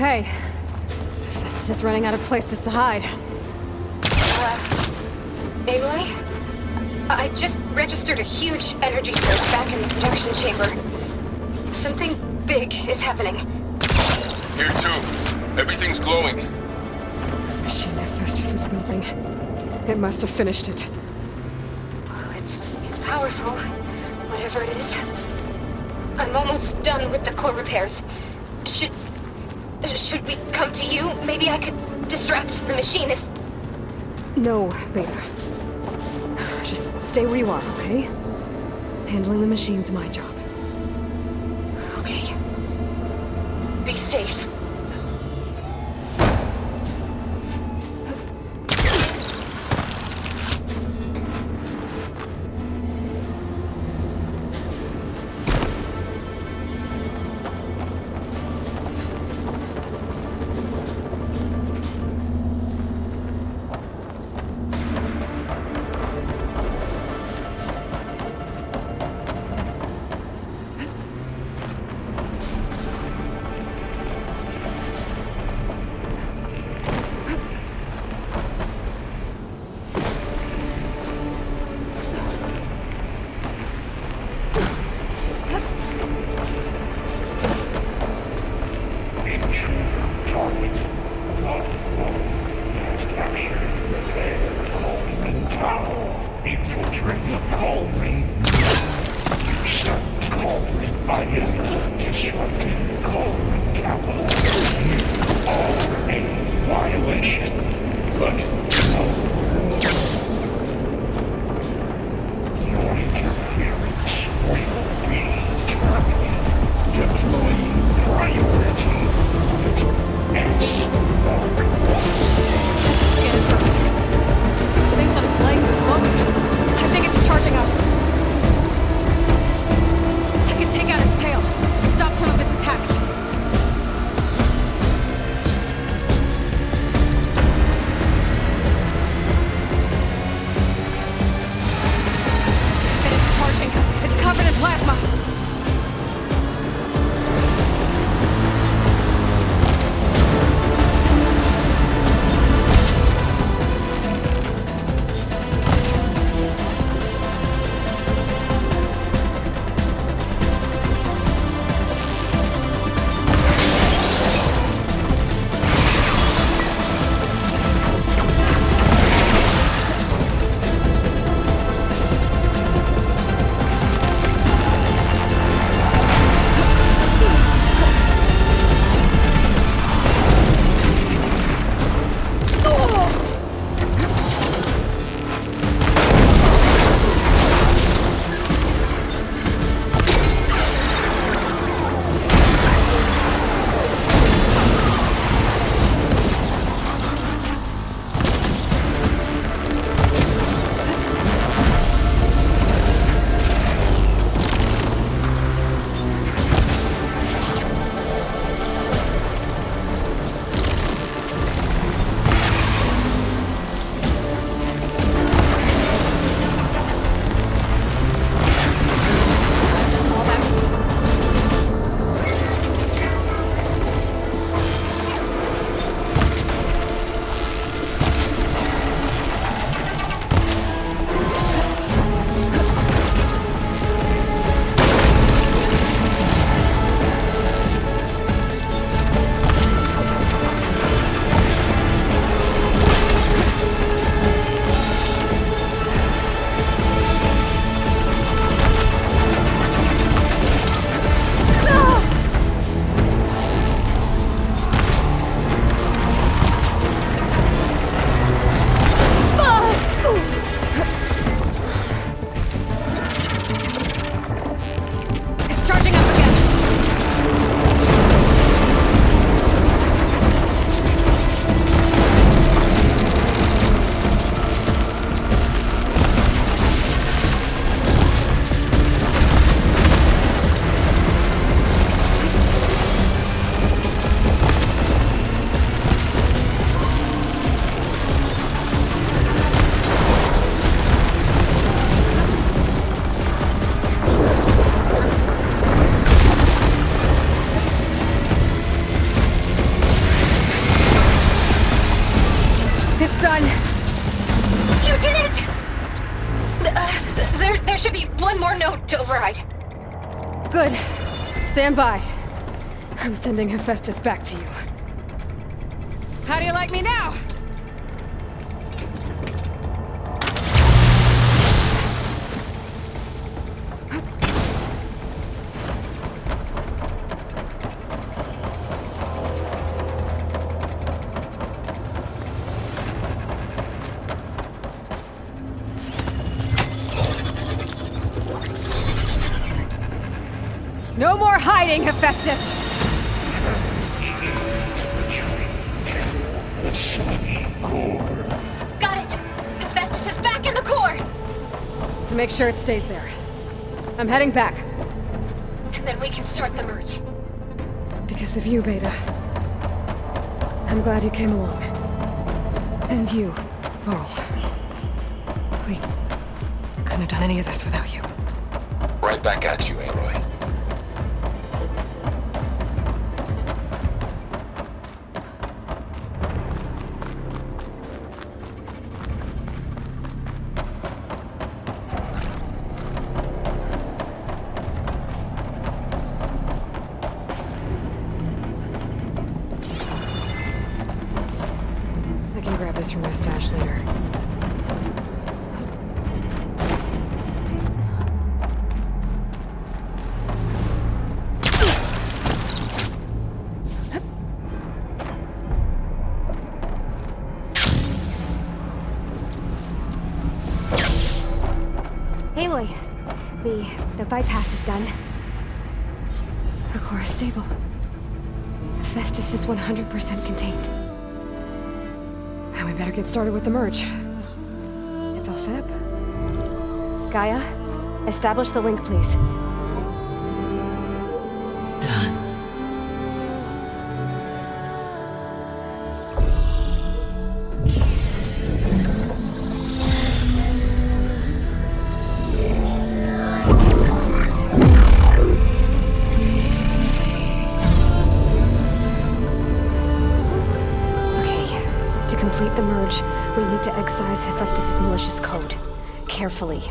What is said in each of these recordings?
Okay. Festus is running out of places to hide. Aloy? I just registered a huge energy surge back in the production chamber. Something big is happening. Here too. Everything's glowing. The machine that Festus was building. It must have finished it. Well, it's powerful, whatever it is. I'm almost done with the core repairs. Should we come to you? Maybe I could distract the machine if... No, Beta. Just stay where you are, okay? Handling the machine's my job. Okay. Be safe. one more node to override. Good. Stand by. I'm sending Hephaestus back to you. How do you like me now? No more hiding, Hephaestus! Got it! Hephaestus is back in the core! Make sure it stays there. I'm heading back. And then we can start the merge. Because of you, Beta. I'm glad you came along. And you, Varl. We couldn't have done any of this without you. Right back at you, Aloy. I can grab this from my stash later. Aloy, the bypass is done. The core is stable. Hephaestus is 100% contained. Now we better get started with the merge. It's all set up. Gaia, establish the link, please. Done. To complete the merge, we need to excise Hephaestus' malicious code. Carefully.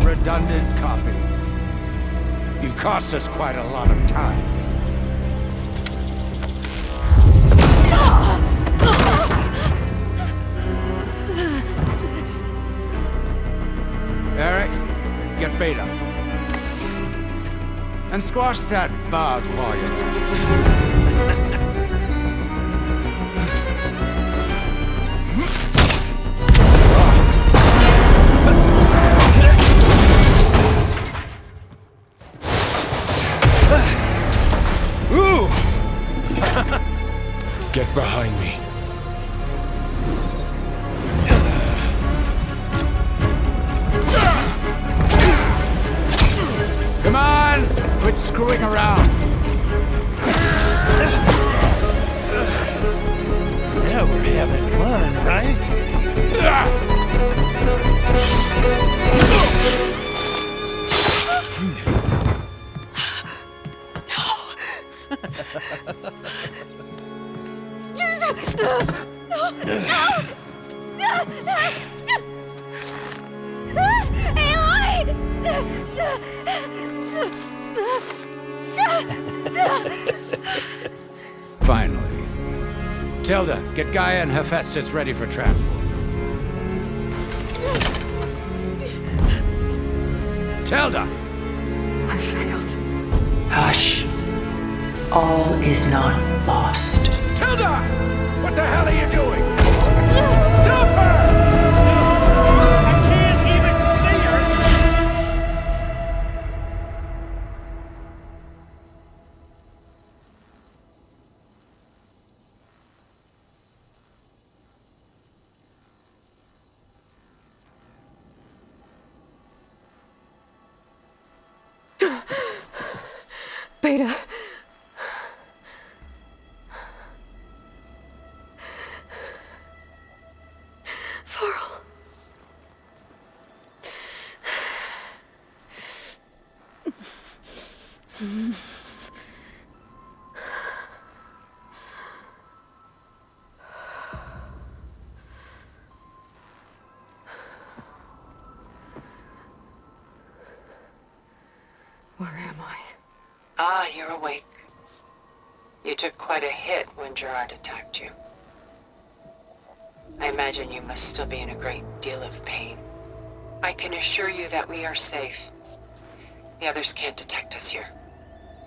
Redundant copy. You cost us quite a lot of time. Eric, get Beta. And squash that bug while you're at it. Get behind me. Come on! Quit screwing around! Yeah, we're having fun, right? Finally. Tilda, get Gaia and Hephaestus ready for transport. Tilda! I failed. Hush. All is not lost. Tilda! What the hell are you doing? Stop her! I can't even see her! Beta. Varl. Where am I? Ah, you're awake. You took quite a hit when Gerard attacked you. I imagine you must still be in a great deal of pain. I can assure you that we are safe. The others can't detect us here.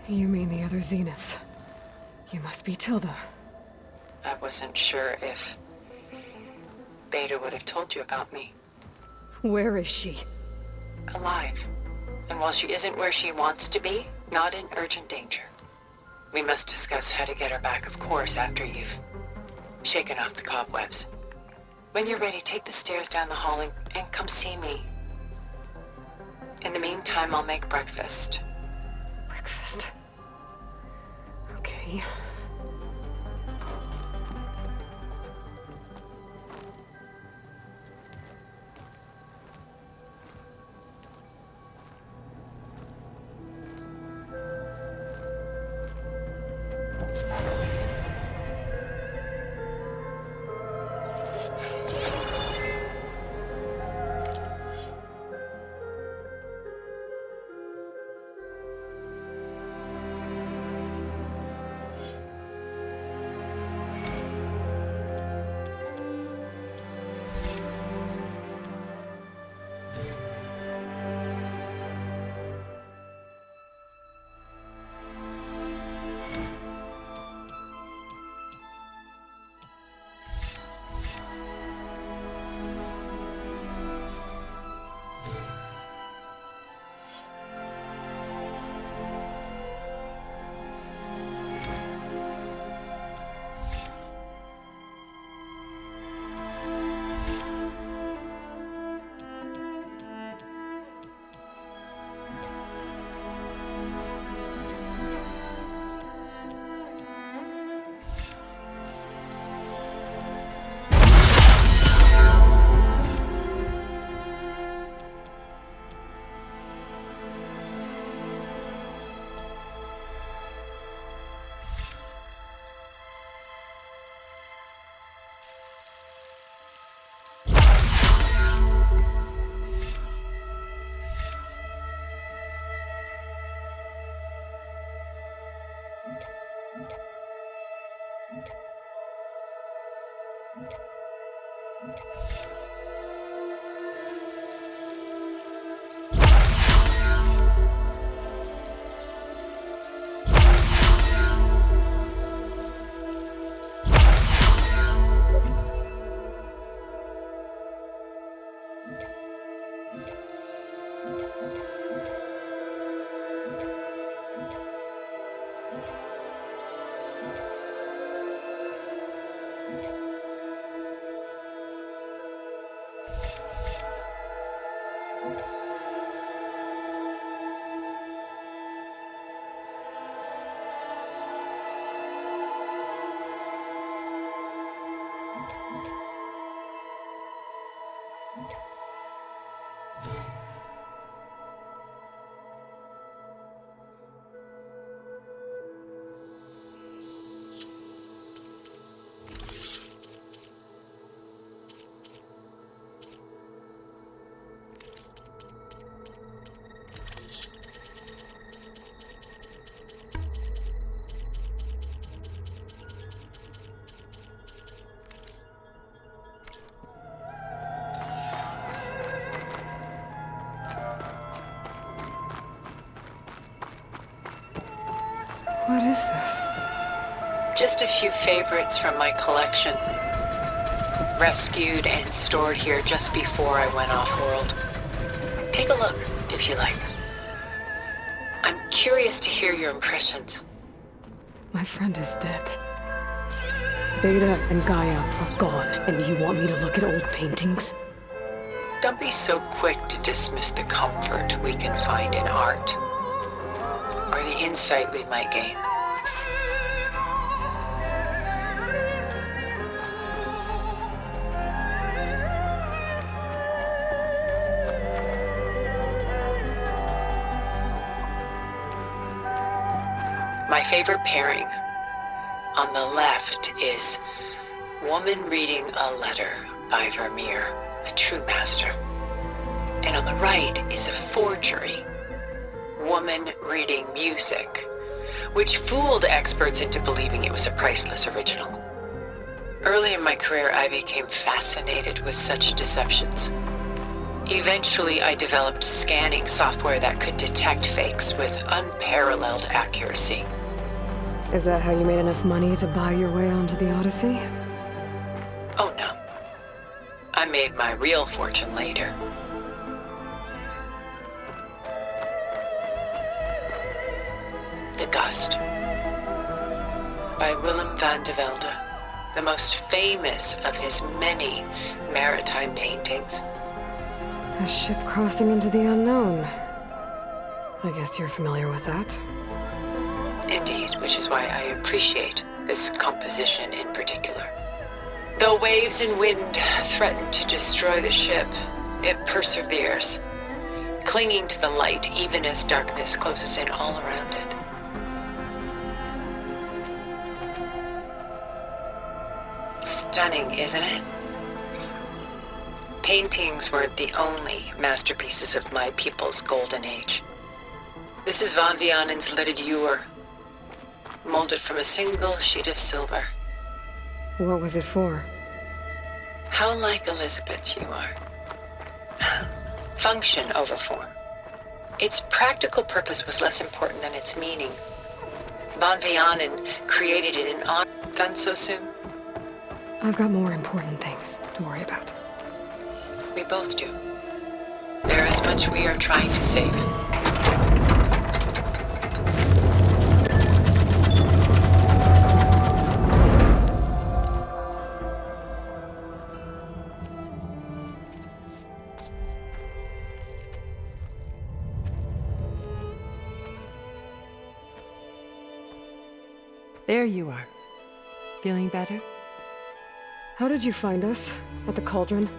You mean the other Zeniths? You must be Tilda. I wasn't sure if Beta would have told you about me. Where is she? Alive. And while she isn't where she wants to be, not in urgent danger. We must discuss how to get her back, of course, after you've shaken off the cobwebs. When you're ready, take the stairs down the hall and come see me. In the meantime, I'll make breakfast. Breakfast. Okay. What is this? Just a few favorites from my collection. Rescued and stored here just before I went off-world. Take a look, if you like. I'm curious to hear your impressions. My friend is dead. Beta and Gaia are gone, and you want me to look at old paintings? Don't be so quick to dismiss the comfort we can find in art, or the insight we might gain. My favorite pairing on the left is Woman Reading a Letter by Vermeer, a true master. And on the right is a forgery, Woman Reading Music, which fooled experts into believing it was a priceless original. Early in my career, I became fascinated with such deceptions. Eventually, I developed scanning software that could detect fakes with unparalleled accuracy. Is that how you made enough money to buy your way onto the Odyssey? Oh no. I made my real fortune later. The Gust by Willem van de Velde, the most famous of his many maritime paintings. A ship crossing into the unknown. I guess you're familiar with that. Indeed, which is why I appreciate this composition in particular. Though waves and wind threaten to destroy the ship, it perseveres, clinging to the light even as darkness closes in all around it. Stunning, isn't it? Paintings weren't the only masterpieces of my people's golden age. This is Van Vianen's Leaded Ewer, molded from a single sheet of silver. What was it for? How like Elizabeth you are. Function over form. Its practical purpose was less important than its meaning. Van Vianen created it in honor. Done so soon? I've got more important things to worry about. We both do. There is much we are trying to save. There you are. Feeling better? How did you find us? At the cauldron?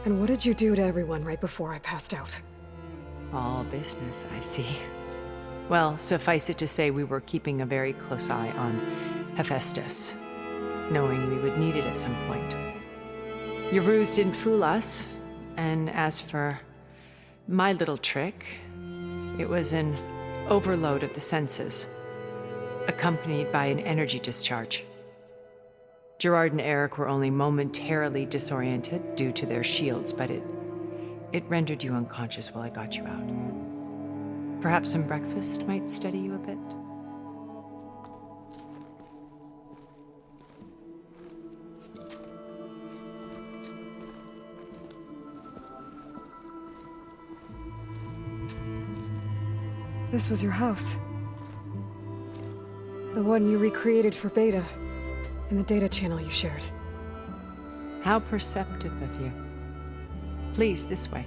And what did you do to everyone right before I passed out? All business, I see. Well, suffice it to say we were keeping a very close eye on Hephaestus, knowing we would need it at some point. Your ruse didn't fool us, and as for my little trick, it was an overload of the senses, accompanied by an energy discharge. Gerard and Eric were only momentarily disoriented due to their shields, but it rendered you unconscious while I got you out. Perhaps some breakfast might steady you a bit? This was your house. The one you recreated for Beta, in the data channel you shared. How perceptive of you. Please, this way.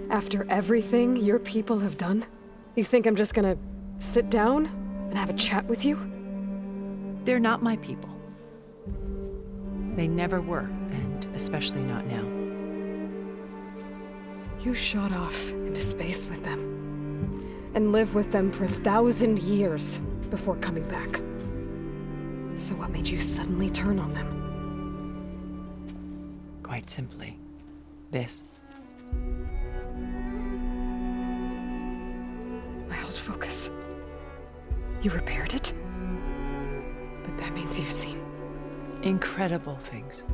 After everything your people have done, you think I'm just gonna sit down and have a chat with you? They're not my people. They never were, and especially not now. You shot off into space with them, and lived with them for 1,000 years before coming back. So what made you suddenly turn on them? Quite simply, this. My old focus. You repaired it? But that means you've seen Incredible things.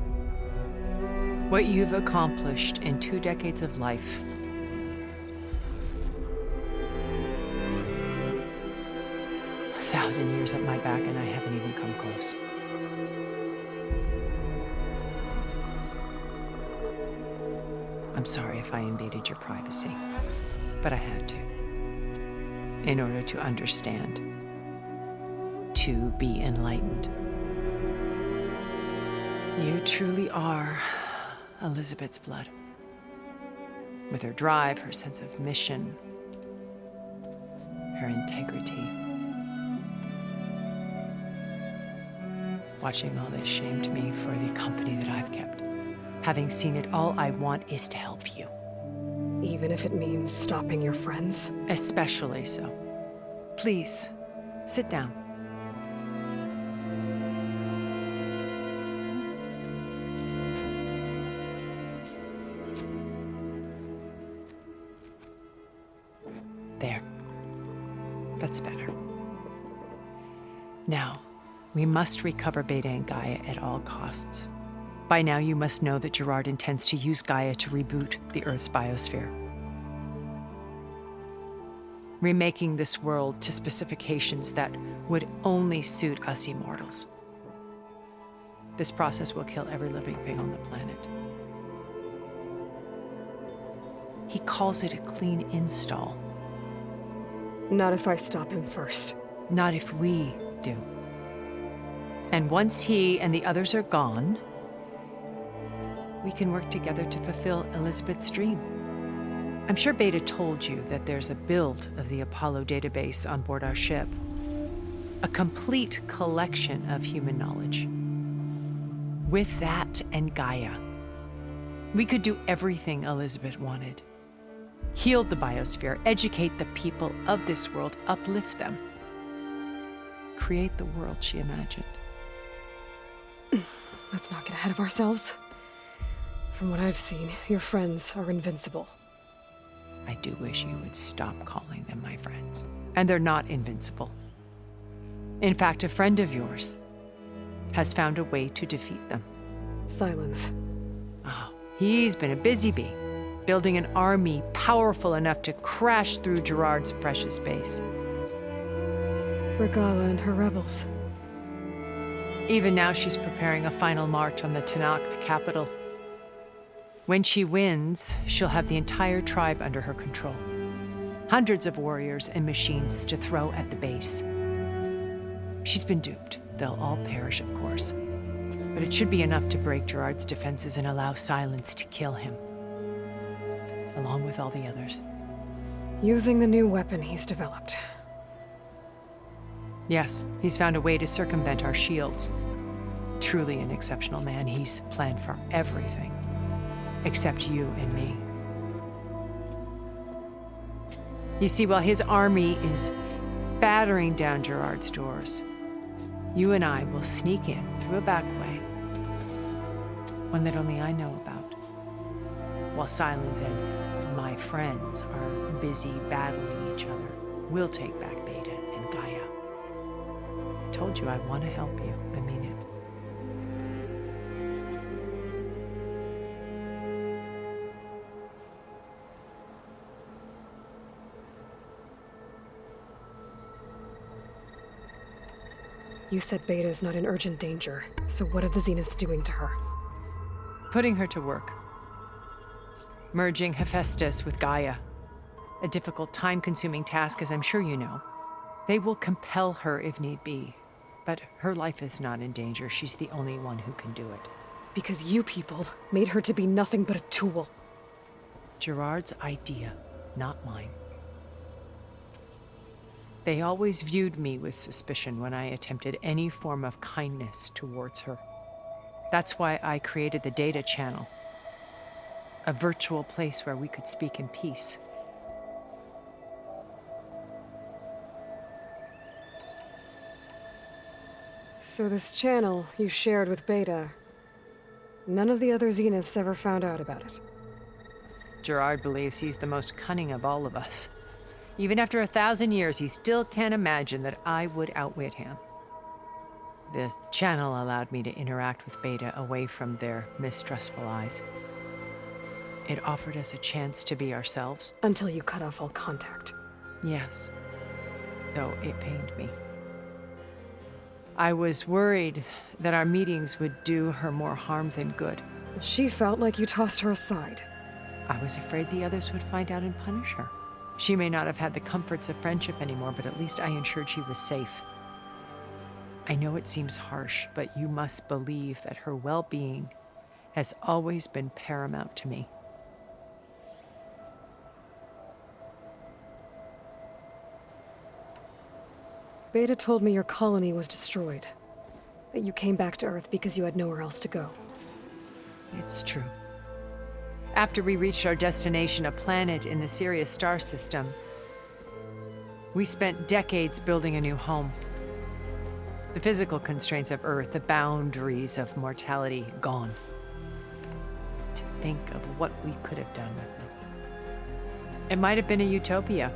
What you've accomplished in 2 decades of life 1,000 years at my back and I haven't even come close. I'm sorry if I invaded your privacy, but I had to. In order to understand. To be enlightened. You truly are Elizabeth's blood. With her drive, her sense of mission, her integrity. Watching all this shamed me for the company that I've kept. Having seen it, all I want is to help you. Even if it means stopping your friends? Especially so. Please, sit down. There. That's better. Now, we must recover Beta and Gaia at all costs. By now, you must know that Gerard intends to use Gaia to reboot the Earth's biosphere. Remaking this world to specifications that would only suit us immortals. This process will kill every living thing on the planet. He calls it a clean install. Not if I stop him first. Not if we do. And once he and the others are gone, we can work together to fulfill Elizabeth's dream. I'm sure Beta told you that there's a build of the Apollo database on board our ship. A complete collection of human knowledge. With that and Gaia, we could do everything Elizabeth wanted. Heal the biosphere, educate the people of this world, uplift them. Create the world she imagined. Let's not get ahead of ourselves. From what I've seen, your friends are invincible. I do wish you would stop calling them my friends. And they're not invincible. In fact, a friend of yours has found a way to defeat them. Silence. Oh, he's been a busy bee, building an army powerful enough to crash through Gerard's precious base. Regala and her rebels. Even now, she's preparing a final march on the Tenakth capital. When she wins, she'll have the entire tribe under her control. Hundreds of warriors and machines to throw at the base. She's been duped. They'll all perish, of course. But it should be enough to break Gerard's defenses and allow Silence to kill him. Along with all the others. Using the new weapon he's developed. Yes, he's found a way to circumvent our shields. Truly an exceptional man. He's planned for everything. Except you and me. You see, while his army is battering down Gerard's doors, you and I will sneak in through a back way. One that only I know about. While Silence and my friends are busy battling each other, we'll take back Beta and Gaia. I told you I want to help you. I mean it. You said Beta's not in urgent danger, so what are the Zeniths doing to her? Putting her to work. Merging Hephaestus with Gaia. A difficult, time-consuming task, as I'm sure you know. They will compel her if need be. But her life is not in danger. She's the only one who can do it. Because you people made her to be nothing but a tool. Gerard's idea, not mine. They always viewed me with suspicion when I attempted any form of kindness towards her. That's why I created the data channel. A virtual place where we could speak in peace. So this channel you shared with Beta, none of the other Zeniths ever found out about it. Gerard believes he's the most cunning of all of us. Even after 1,000 years, he still can't imagine that I would outwit him. The channel allowed me to interact with Beta away from their mistrustful eyes. It offered us a chance to be ourselves. Until you cut off all contact. Yes, though it pained me. I was worried that our meetings would do her more harm than good. She felt like you tossed her aside. I was afraid the others would find out and punish her. She may not have had the comforts of friendship anymore, but at least I ensured she was safe. I know it seems harsh, but you must believe that her well-being has always been paramount to me. Beta told me your colony was destroyed. That you came back to Earth because you had nowhere else to go. It's true. After we reached our destination, a planet in the Sirius star system, we spent decades building a new home. The physical constraints of Earth, the boundaries of mortality, gone. To think of what we could have done with it. It might have been a utopia.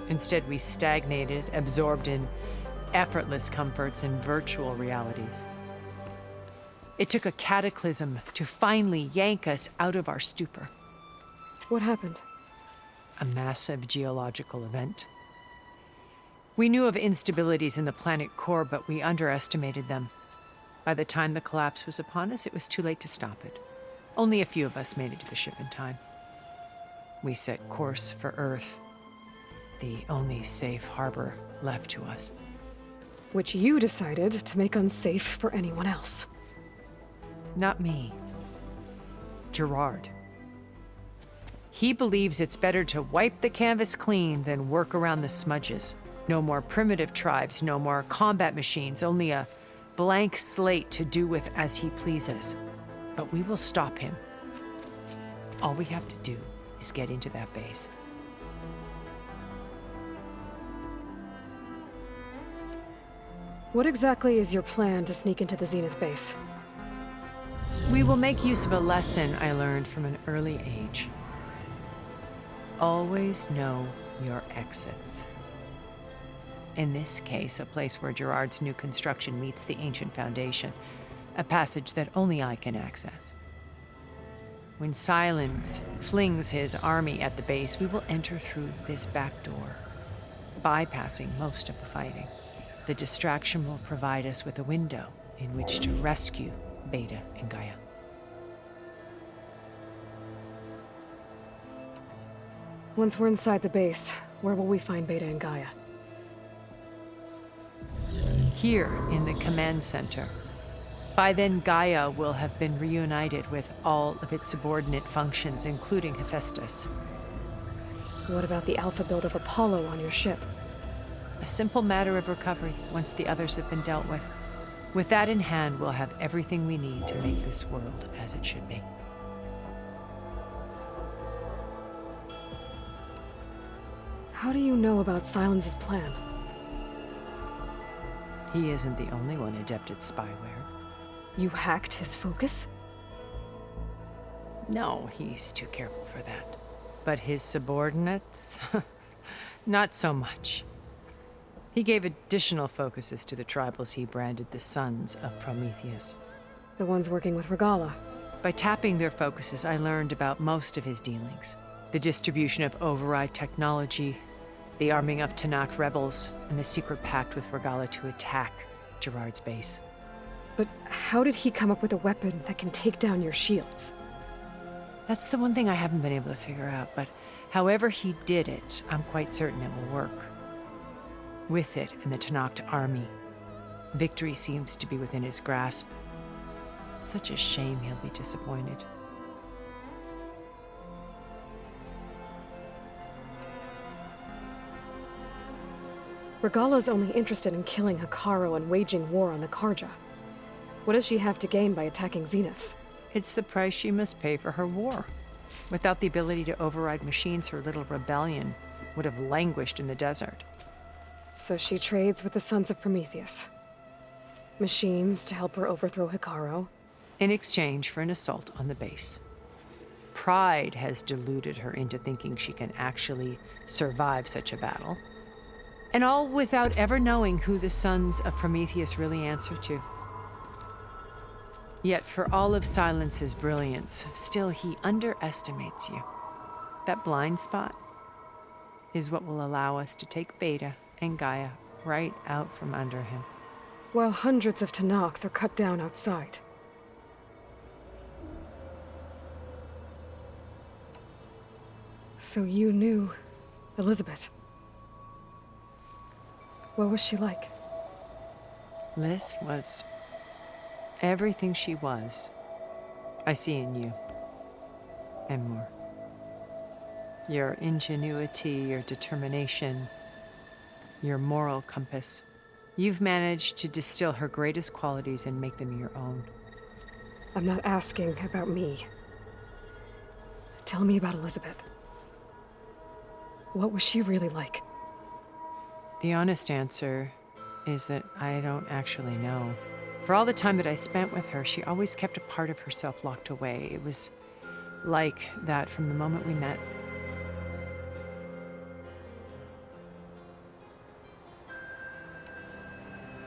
Instead, we stagnated, absorbed in effortless comforts and virtual realities. It took a cataclysm to finally yank us out of our stupor. What happened? A massive geological event. We knew of instabilities in the planet core, but we underestimated them. By the time the collapse was upon us, it was too late to stop it. Only a few of us made it to the ship in time. We set course for Earth, the only safe harbor left to us. Which you decided to make unsafe for anyone else. Not me. Gerard. He believes it's better to wipe the canvas clean than work around the smudges. No more primitive tribes, no more combat machines, only a blank slate to do with as he pleases. But we will stop him. All we have to do is get into that base. What exactly is your plan to sneak into the Zenith base? We will make use of a lesson I learned from an early age. Always know your exits. In this case, a place where Gerard's new construction meets the ancient foundation, a passage that only I can access. When Silence flings his army at the base, we will enter through this back door, bypassing most of the fighting. The distraction will provide us with a window in which to rescue Beta and Gaia. Once we're inside the base, where will we find Beta and Gaia? Here in the command center. By then, Gaia will have been reunited with all of its subordinate functions, including Hephaestus. What about the alpha build of Apollo on your ship? A simple matter of recovery once the others have been dealt with. With that in hand, we'll have everything we need to make this world as it should be. How do you know about Silence's plan? He isn't the only one adept at spyware. You hacked his focus? No, he's too careful for that. But his subordinates? Not so much. He gave additional focuses to the tribals he branded the Sons of Prometheus. The ones working with Regala. By tapping their focuses, I learned about most of his dealings. The distribution of override technology, the arming of Tanakh rebels, and the secret pact with Regala to attack Gerard's base. But how did he come up with a weapon that can take down your shields? That's the one thing I haven't been able to figure out, but however he did it, I'm quite certain it will work. With it and the Tanakh army, victory seems to be within his grasp. Such a shame he'll be disappointed. Regala's only interested in killing Hekarro and waging war on the Karja. What does she have to gain by attacking Zeniths? It's the price she must pay for her war. Without the ability to override machines, her little rebellion would have languished in the desert. So she trades with the Sons of Prometheus. Machines to help her overthrow Hekarro. In exchange for an assault on the base. Pride has deluded her into thinking she can actually survive such a battle. And all without ever knowing who the Sons of Prometheus really answer to. Yet for all of Silence's brilliance, still he underestimates you. That blind spot is what will allow us to take Beta and Gaia right out from under him. while hundreds of Tanakh are cut down outside. So you knew Elizabeth. What was she like? Liz was everything she was. I see in you. And more. Your ingenuity, your determination, your moral compass. You've managed to distill her greatest qualities and make them your own. I'm not asking about me. Tell me about Elizabeth. What was she really like? The honest answer is that I don't actually know. For all the time that I spent with her, she always kept a part of herself locked away. It was like that from the moment we met.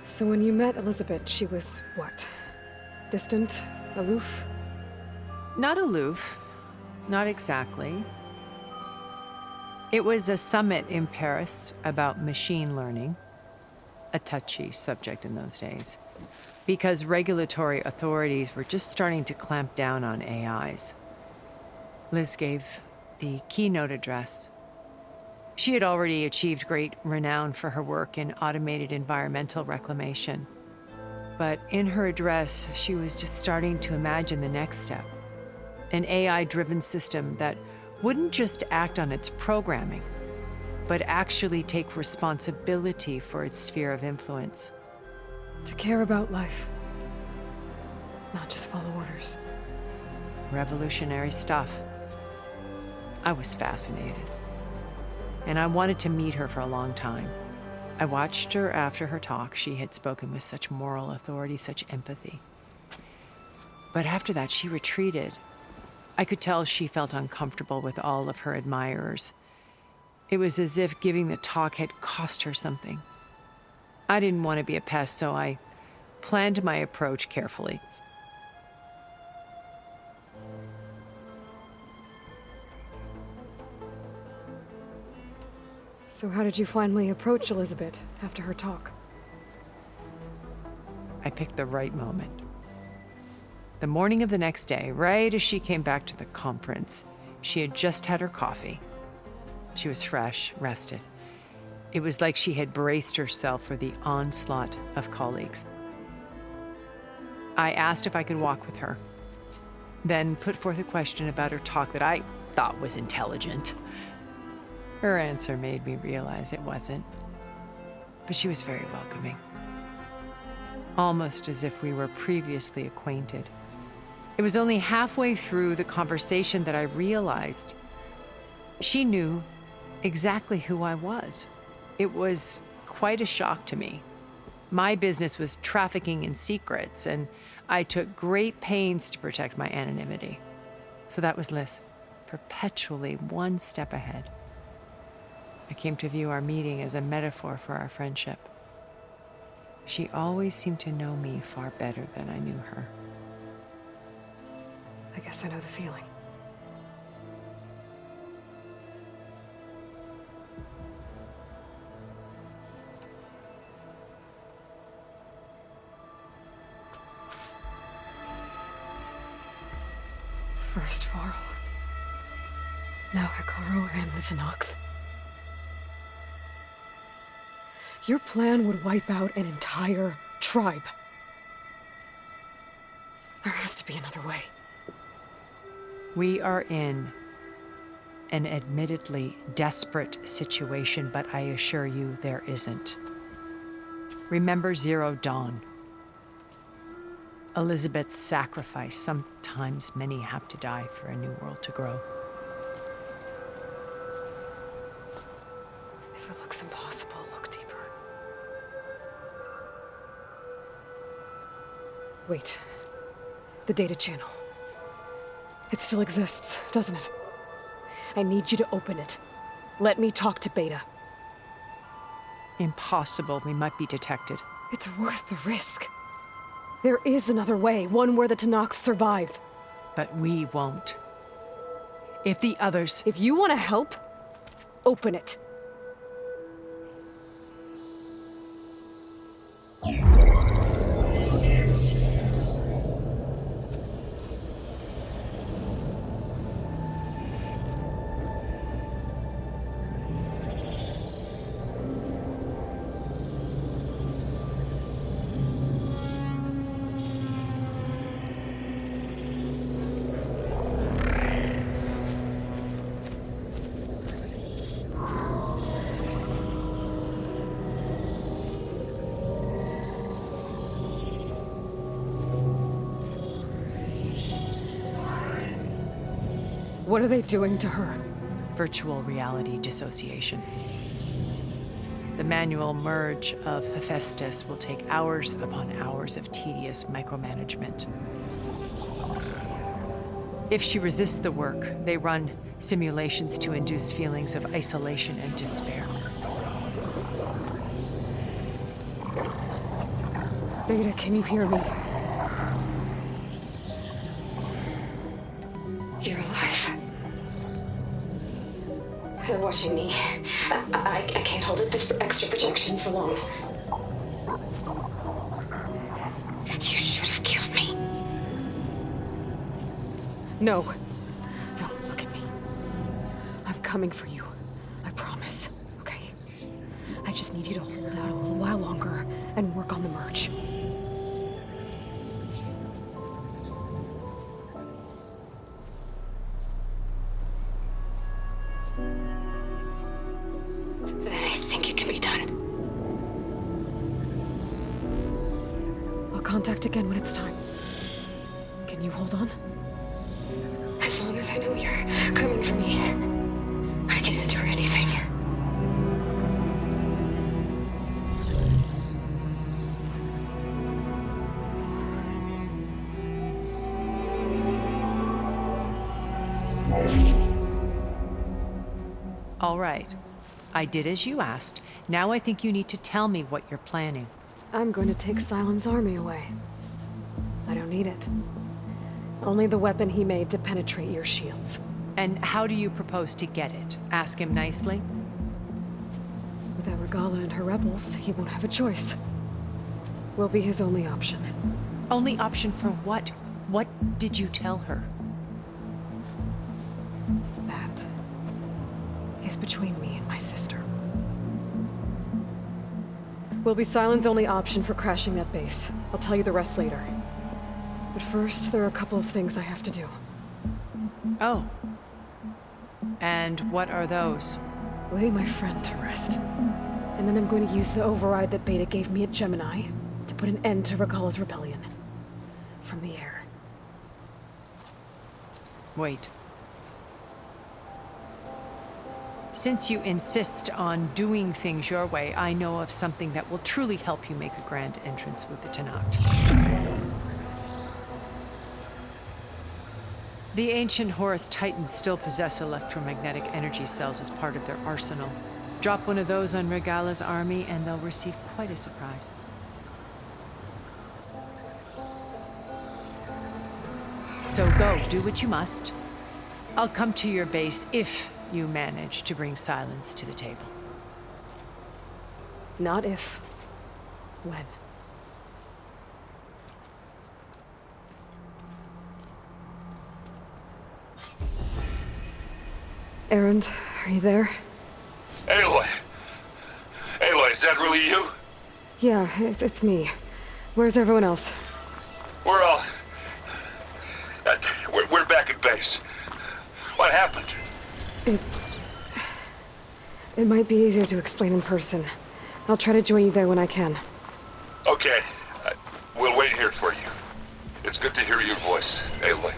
So when you met Elizabeth, she was what? Distant? Aloof? Not aloof. Not exactly. It was a summit in Paris about machine learning, a touchy subject in those days, because regulatory authorities were just starting to clamp down on AIs. Liz gave the keynote address. She had already achieved great renown for her work in automated environmental reclamation. But in her address, she was just starting to imagine the next step, an AI-driven system that wouldn't just act on its programming, but actually take responsibility for its sphere of influence. To care about life. Not just follow orders. Revolutionary stuff. I was fascinated. And I wanted to meet her for a long time. I watched her after her talk. She had spoken with such moral authority, such empathy. But after that, she retreated. I could tell she felt uncomfortable with all of her admirers. It was as if giving the talk had cost her something. I didn't want to be a pest, so I planned my approach carefully. So how did you finally approach Elizabeth after her talk? I picked the right moment. The morning of the next day, right as she came back to the conference, she had just had her coffee. She was fresh, rested. It was like she had braced herself for the onslaught of colleagues. I asked if I could walk with her, then put forth a question about her talk that I thought was intelligent. Her answer made me realize it wasn't, but she was very welcoming. Almost as if we were previously acquainted. It was only halfway through the conversation that I realized she knew exactly who I was. It was quite a shock to me. My business was trafficking in secrets, and I took great pains to protect my anonymity. So that was Liz, perpetually one step ahead. I came to view our meeting as a metaphor for our friendship. She always seemed to know me far better than I knew her. I guess I know the feeling. First Varl. Now Hikaru and the Tanakh. Your plan would wipe out an entire tribe. There has to be another way. We are in an admittedly desperate situation, but I assure you there isn't. Remember Zero Dawn. Elizabeth's sacrifice. Sometimes many have to die for a new world to grow. If it looks impossible, look deeper. Wait. The data channel. It still exists, doesn't it? I need you to open it. Let me talk to Beta. Impossible. We might be detected. It's worth the risk. There is another way, one where the Tanakh survive. But we won't. If the others... If you want to help, open it. What are they doing to her? Virtual reality dissociation. The manual merge of Hephaestus will take hours upon hours of tedious micromanagement. If she resists the work, they run simulations to induce feelings of isolation and despair. Beta, can you hear me? You're alive. They're watching me. I can't hold it this extra projection for long. You should have killed me. No. No, look at me. I'm coming for you. I promise. Okay? I just need you to hold out a little while longer and work on the merge. Then I think it can be done. I'll contact again when it's time. Can you hold on? As long as I know you're coming for me, I can endure anything. All right. I did as you asked. Now I think you need to tell me what you're planning. I'm going to take Silent's army away. I don't need it. Only the weapon he made to penetrate your shields. And how do you propose to get it? Ask him nicely? Without Regala and her rebels, he won't have a choice. We'll be his only option. Only option for what? What did you tell her? That is between me and my sister. Will be Silent's only option for crashing that base. I'll tell you the rest later. But first, there are a couple of things I have to do. Oh. And what are those? Lay my friend to rest. And then I'm going to use the override that Beta gave me at Gemini to put an end to Regala's rebellion. From the air. Wait. Since you insist on doing things your way, I know of something that will truly help you make a grand entrance with the Tenakth. The ancient Horus Titans still possess electromagnetic energy cells as part of their arsenal. Drop one of those on Regala's army and they'll receive quite a surprise. So go, do what you must. I'll come to your base if you manage to bring Silence to the table. Not if. When. Erend, are you there? Aloy! Aloy, is that really you? Yeah, it's me. Where's everyone else? We're all... we're back at base. What happened? It might be easier to explain in person. I'll try to join you there when I can. Okay. We'll wait here for you. It's good to hear your voice, Aloy.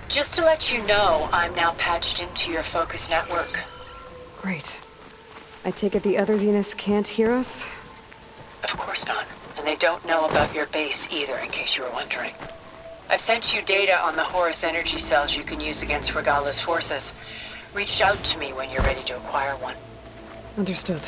Just to let you know, I'm now patched into your focus network. Great. I take it the other Zeniths can't hear us? Of course not. And they don't know about your base either, in case you were wondering. I've sent you data on the Horus energy cells you can use against Regala's forces. Reach out to me when you're ready to acquire one. Understood.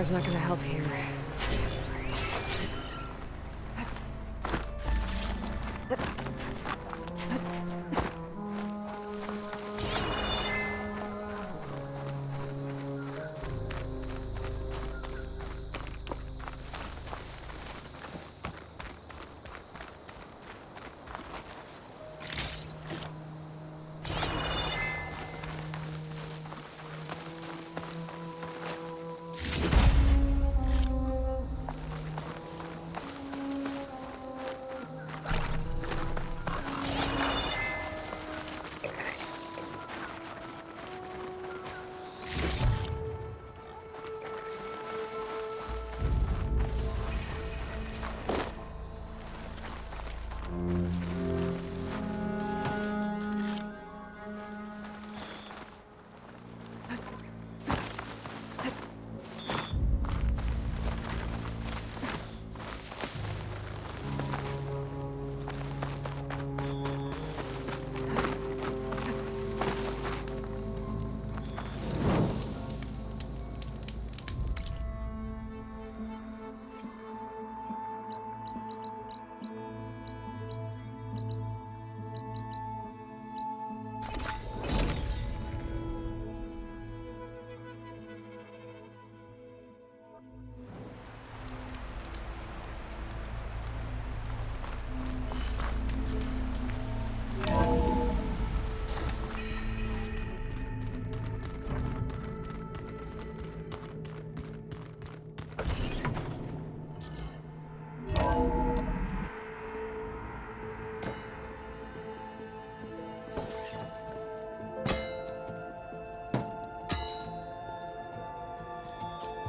Carro's not gonna help here.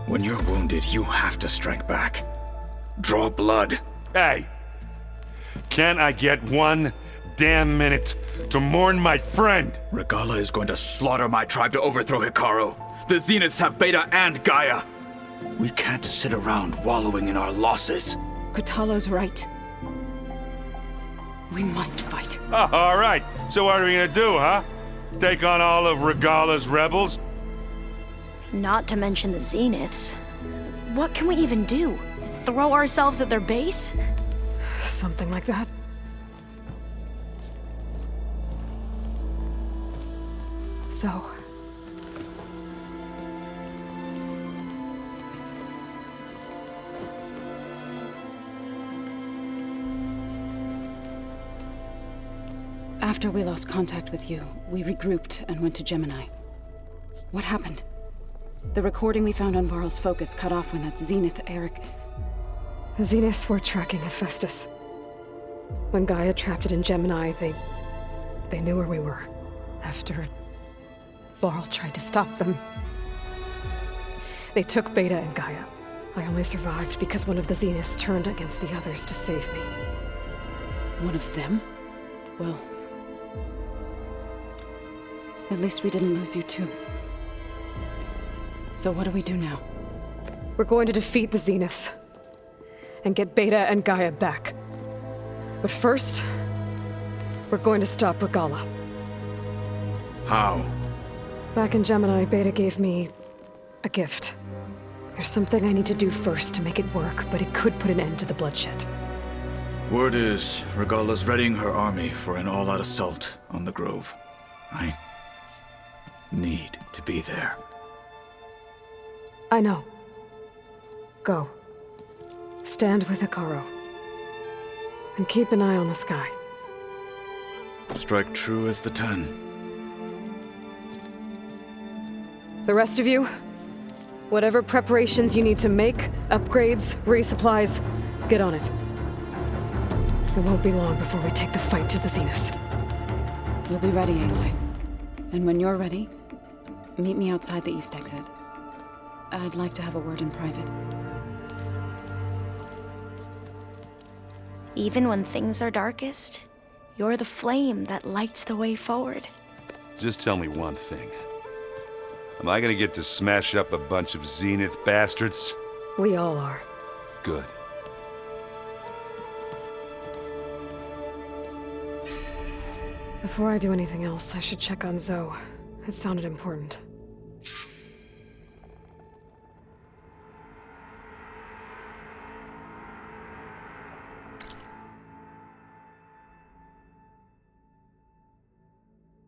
When you're wounded, you have to strike back. Draw blood. Hey! Can't I get one damn minute to mourn my friend? Regala is going to slaughter my tribe to overthrow Hikaru. The Zeniths have Beta and Gaia. We can't sit around wallowing in our losses. Kotallo's right. We must fight. Oh, all right. So what are we gonna do, huh? Take on all of Regala's rebels? Not to mention the Zeniths. What can we even do? Throw ourselves at their base? Something like that. So... After we lost contact with you, we regrouped and went to Gemini. What happened? The recording we found on Varl's focus cut off when that Zenith, Eric... The Zeniths were tracking Hephaestus. When Gaia trapped it in Gemini, they knew where we were. After Varl tried to stop them. They took Beta and Gaia. I only survived because one of the Zeniths turned against the others to save me. One of them? Well... at least we didn't lose you too. So what do we do now? We're going to defeat the Zeniths. And get Beta and Gaia back. But first, we're going to stop Regala. How? Back in Gemini, Beta gave me a gift. There's something I need to do first to make it work, but it could put an end to the bloodshed. Word is, Regala's readying her army for an all-out assault on the Grove. I need to be there. I know. Go. Stand with Hikaru. And keep an eye on the sky. Strike true as the 10. The rest of you, whatever preparations you need to make, upgrades, resupplies, get on it. It won't be long before we take the fight to the Zeniths. You'll be ready, Aloy. And when you're ready, meet me outside the east exit. I'd like to have a word in private. Even when things are darkest, you're the flame that lights the way forward. Just tell me one thing. Am I gonna get to smash up a bunch of Zenith bastards? We all are. Good. Before I do anything else, I should check on Zoe. It sounded important.